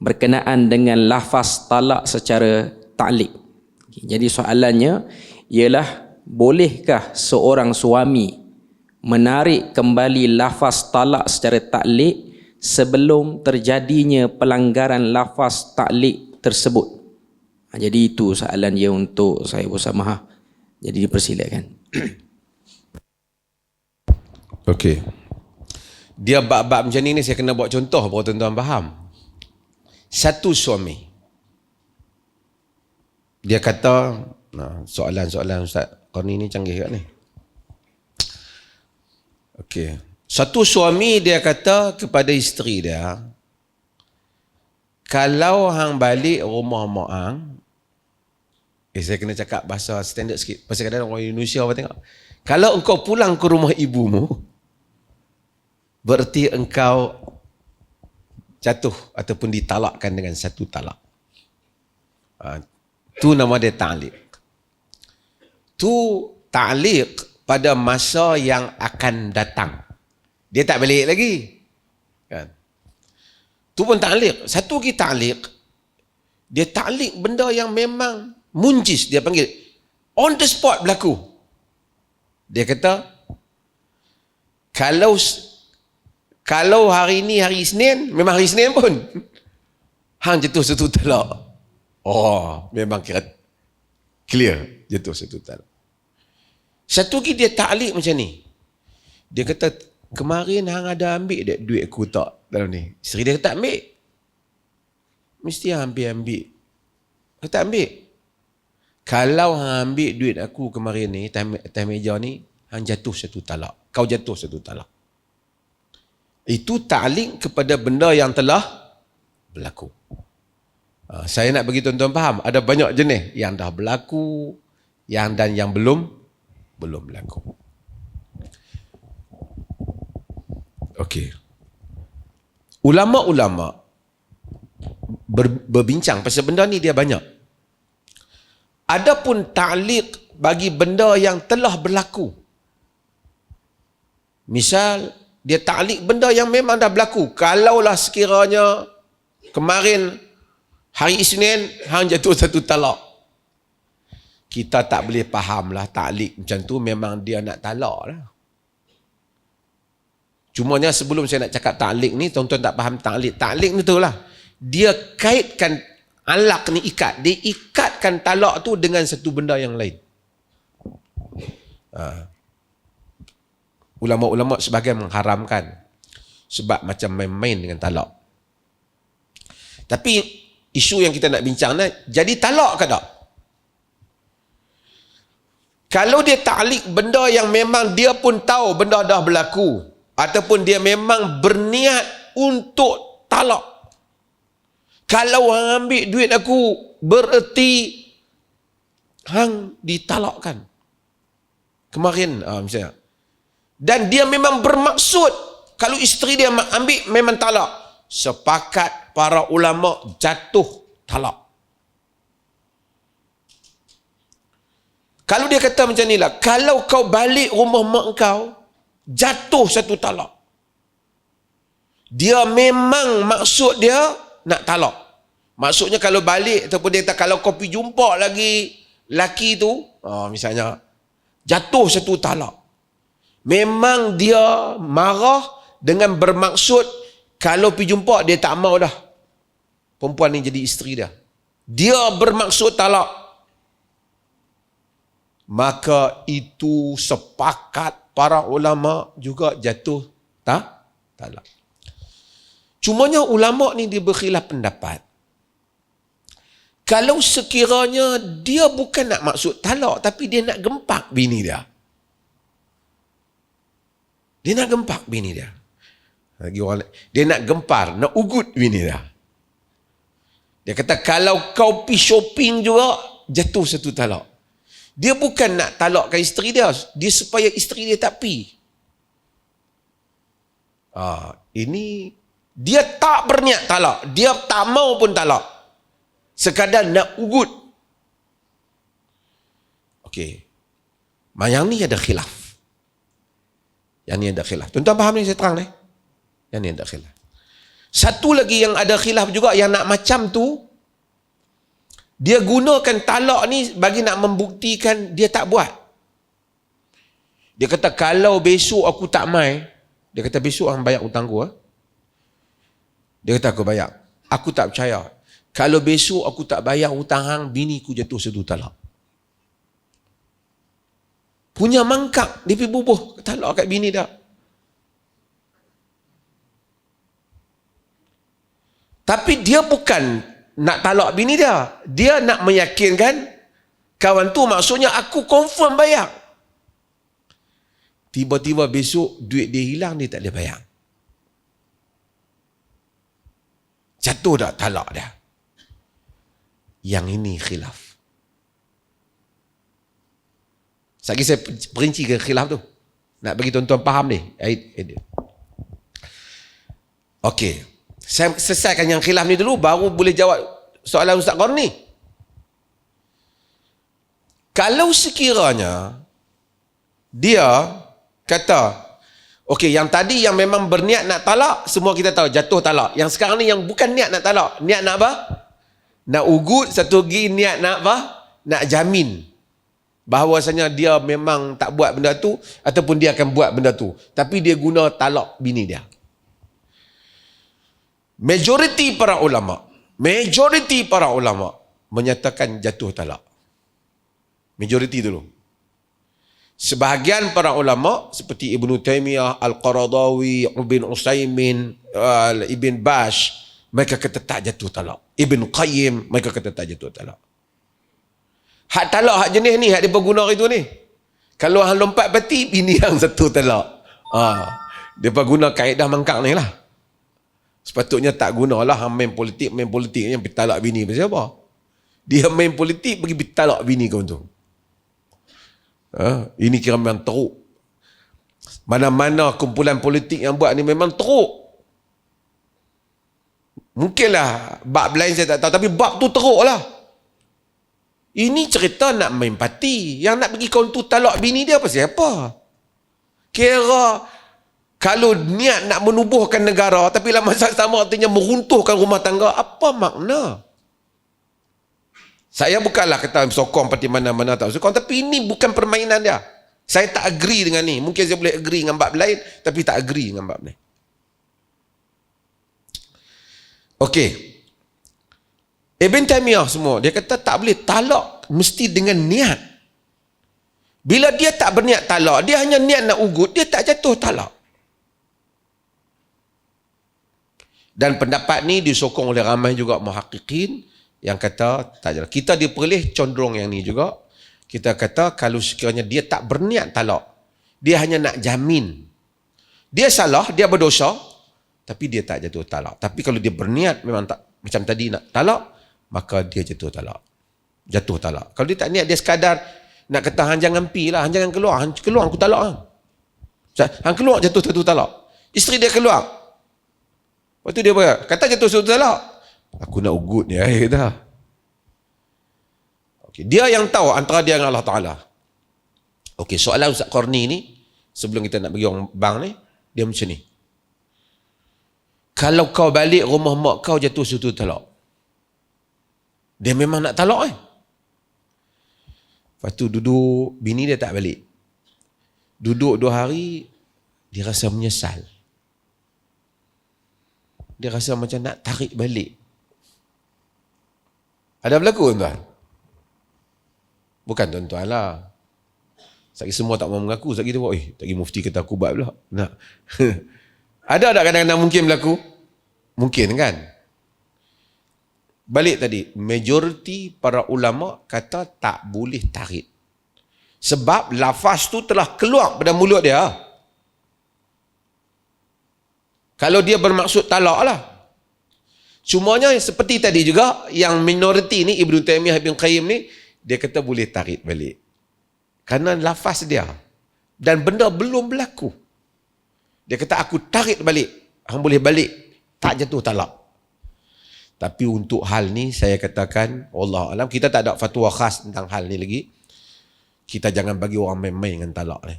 berkenaan dengan lafaz talak secara ta'liq. Jadi soalannya ialah, bolehkah seorang suami menarik kembali lafaz talak secara ta'liq sebelum terjadinya pelanggaran lafaz ta'liq tersebut? Jadi itu soalan dia untuk saya bersama. Jadi dipersilakan. Okey. Dia bab-bab macam ni saya kena buat contoh baru tuan-tuan faham. Satu suami, dia kata, soalan-soalan Ustaz Qarni ni canggih kat ni. Okey. Satu suami dia kata kepada isteri dia, kalau hang balik rumah mak hang, saya kena cakap bahasa standard sikit. Pasal kadang orang Indonesia apa tengok. Kalau engkau pulang ke rumah ibumu, berarti engkau jatuh ataupun ditalakkan dengan satu talak. Tu nama dia ta'liq. Tu ta'liq pada masa yang akan datang. Dia tak balik lagi. Kan? Tu pun ta'liq. Satu lagi ta'liq, dia ta'liq benda yang memang munjis, dia panggil on the spot berlaku. Dia kata, kalau hari ni hari Isnin, memang hari Isnin pun hang jatuh satu talak. Memang kira clear jatuh satu talak. Satu lagi dia ta'liq macam ni. Dia kata, kemarin hang ada ambil dek duit aku tak dalam ni? Isteri dia kata tak ambil. Mesti hang ambil. Dia tak ambil. Kalau hang ambil duit aku kemarin ni, atas meja ni, hang jatuh satu talak. Kau jatuh satu talak. Itu ta'liq kepada benda yang telah berlaku. Saya nak bagi tuan-tuan faham, ada banyak jenis yang dah berlaku, yang belum berlaku. Okey. Ulama-ulama berbincang pasal benda ni dia banyak. Adapun ta'liq bagi benda yang telah berlaku. Misal, dia ta'liq benda yang memang dah berlaku. Kalaulah sekiranya kemarin hari Isnin hang jatuh satu talak, kita tak boleh faham lah ta'liq macam tu, memang dia nak talak lah. Cumanya sebelum saya nak cakap ta'liq ni, tuan-tuan tak faham ta'liq. Ta'liq ni tu lah, dia kaitkan alaq ni, ikat. Dia ikatkan talak tu dengan satu benda yang lain. Ulama-ulama sebahagian mengharamkan sebab macam main-main dengan talak. Tapi isu yang kita nak bincang ni, jadi talak ke tak? Kalau dia ta'liq benda yang memang dia pun tahu benda dah berlaku, ataupun dia memang berniat untuk talak. Kalau hang ambil duit aku, bererti hang ditalakkan kemarin, misalnya. Dan dia memang bermaksud, kalau isteri dia ambil memang talak. Sepakat para ulama jatuh talak. Kalau dia kata macam ni lah, kalau kau balik rumah mak kau, jatuh satu talak. Dia memang maksud dia nak talak. Maksudnya kalau balik, ataupun dia kata kalau kau pergi jumpa lagi laki tu, misalnya, jatuh satu talak. Memang dia marah dengan bermaksud kalau pergi jumpa dia tak mau dah perempuan ni jadi isteri dia. Dia bermaksud talak. Maka itu sepakat para ulama juga jatuh talak. Cumanya ulama ni dia berkhilaf pendapat. Kalau sekiranya dia bukan nak maksud talak, tapi dia nak gempak bini dia. Dia nak gempak bini dia. Dia nak gempar, nak ugut bini dia. Dia kata kalau kau pergi shopping juga, jatuh satu talak. Dia bukan nak talakkan isteri dia, dia supaya isteri dia tak pergi. Ini dia tak berniat talak, dia tak mau pun talak. Sekadar nak ugut. Okey. Yang ni ada khilaf. Yang ni ada khilaf. Tuan-tuan faham ni saya terang ni? Yang ni ada khilaf. Satu lagi yang ada khilaf juga, yang nak macam tu, dia gunakan talak ni bagi nak membuktikan dia tak buat. Dia kata kalau besok aku tak mai, dia kata besok hang bayar hutang aku. Dia kata aku bayar. Aku tak percaya. Kalau besok aku tak bayar hutang hang, bini ku jatuh satu talak. Punya mangkak, dia pergi bubuh talak kat bini dah. Tapi dia bukan nak talak bini dia. Dia nak meyakinkan kawan tu, maksudnya aku confirm bayar. Tiba-tiba besok duit dia hilang, dia tak boleh bayar. Jatuh dah talak dia. Yang ini khilaf. Sekali saya perinci ke khilaf tu. Nak bagi tuan-tuan faham ni. Okey. Saya selesaikan yang khilaf ni dulu, baru boleh jawab soalan Ustaz Qarni. Kalau sekiranya dia kata, okey, yang tadi yang memang berniat nak talak, semua kita tahu jatuh talak. Yang sekarang ni yang bukan niat nak talak, niat nak apa? Nak ugut, satu lagi niat nak apa? Nak jamin bahawasanya dia memang tak buat benda tu, ataupun dia akan buat benda tu, tapi dia guna talak bini dia. Majoriti para ulama menyatakan jatuh talak. Majoriti dulu. Sebahagian para ulama seperti Ibn Taymiyah, Al-Qaradawi, Ibn Usaimin, Ibn Bash, mereka kata tak jatuh talak. Ibn Qayyim, mereka kata tak jatuh talak. Hak talak, hak jenis ni, hak dia guna itu ni. Kalau hang lompat peti, bini hang satu talak. Dia guna kaedah mangkak ni lah. Sepatutnya tak gunalah hang main politik yang bertalak bini pasal apa? Dia main politik pergi bertalak bini kau tu. Ini kira memang teruk. Mana-mana kumpulan politik yang buat ni memang teruk. Mungkinlah bab lain saya tak tahu, tapi bab tu teruk lah. Ini cerita nak main parti. Yang nak pergi kawan tu talak bini dia pasal apa? Kira kalau niat nak menubuhkan negara, tapi dalam masa sama artinya meruntuhkan rumah tangga, apa makna? Saya bukanlah kata sokong parti mana-mana tak sokong, tapi ini bukan permainan dia. Saya tak agree dengan ni. Mungkin saya boleh agree dengan bab lain, tapi tak agree dengan bab ni. Okey. Ibn Taymiyah semua, dia kata tak boleh talak mesti dengan niat. Bila dia tak berniat talak, dia hanya niat nak ugut, dia tak jatuh talak. Dan pendapat ni disokong oleh ramai juga muhaqqiqin yang kata tak jelas. Kita diperlih condong yang ni juga. Kita kata kalau sekiranya dia tak berniat talak, dia hanya nak jamin. Dia salah, dia berdosa, tapi dia tak jatuh talak. Tapi kalau dia berniat memang tak macam tadi nak talak, maka dia jatuh talak. Jatuh talak. Kalau dia tak niat, dia sekadar nak kata hang jangan pi lah, hang jangan keluar, hang keluar aku talak hang. Hang keluar jatuh satu talak. Isteri dia keluar. Lepas tu dia kata jatuh satu talak. Aku nak ugut ni, dah. Okay. Dia yang tahu antara dia dengan Allah Ta'ala. Okey, soalan Ustaz Qarni ni, sebelum kita nak bagi orang bang ni, dia macam ni. Kalau kau balik rumah mak kau jatuh satu talak, dia memang nak talak Lepas tu duduk, bini dia tak balik. Duduk 2 hari, dia rasa menyesal. Dia rasa macam nak tarik balik. Ada berlaku tuan-tuan? Bukan tuan-tuan lah. Sekali semua tak mau mengaku, sekali dia tak pergi mufti kata aku buat pula. Nak. Ada tak kadang-kadang mungkin berlaku? Mungkin kan? Balik tadi, majoriti para ulama kata tak boleh tarik. Sebab lafaz tu telah keluar pada mulut dia. Kalau dia bermaksud talak lah. Cumanya seperti tadi juga, yang minoriti ni, Ibn Taymiyah, Ibn Qayyim ni, dia kata boleh tarik balik. Kerana lafaz dia. Dan benda belum berlaku. Dia kata aku tarik balik. Hang boleh balik. Tak jatuh talak. Tapi untuk hal ni saya katakan, Allah alam, kita tak ada fatwa khas tentang hal ni lagi. Kita jangan bagi orang main-main dengan talak ni.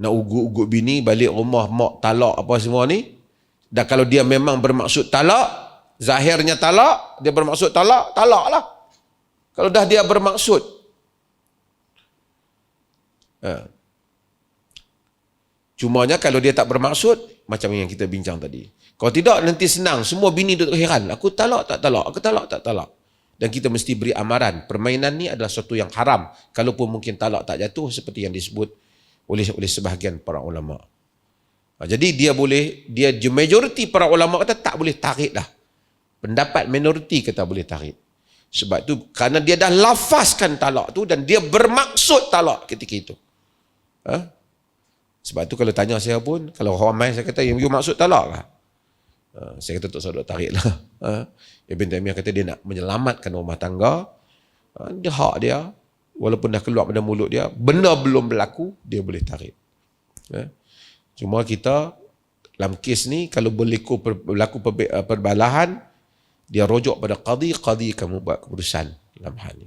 Nak ugut-ugut bini, balik rumah mak talak apa semua ni, Dan kalau dia memang bermaksud talak, zahirnya talak, dia bermaksud talak, talak lah. Kalau dah dia bermaksud. Cumanya kalau dia tak bermaksud, macam yang kita bincang tadi. Kalau tidak, nanti senang. Semua bini duduk heran. Aku talak tak talak, aku talak tak talak. Dan kita mesti beri amaran. Permainan ni adalah sesuatu yang haram. Kalaupun mungkin talak tak jatuh, seperti yang disebut oleh sebahagian para ulama. Jadi dia majoriti para ulama kata tak boleh tarik dah. Pendapat minoriti kata boleh tarik. Sebab tu kerana dia dah lafazkan talak tu dan dia bermaksud talak ketika itu. Sebab tu kalau tanya saya pun, kalau ramai saya kata, you maksud talak lah. Saya kata tak saudara tarik lah. Ibn Taimiyah kata dia nak menyelamatkan rumah tangga. Dia hak dia. Walaupun dah keluar pada mulut dia, benda belum berlaku, dia boleh tarik. Cuma kita, dalam kes ni, kalau berlaku perbalahan, dia rujuk pada qadi akan membuat keputusan dalam hal ni.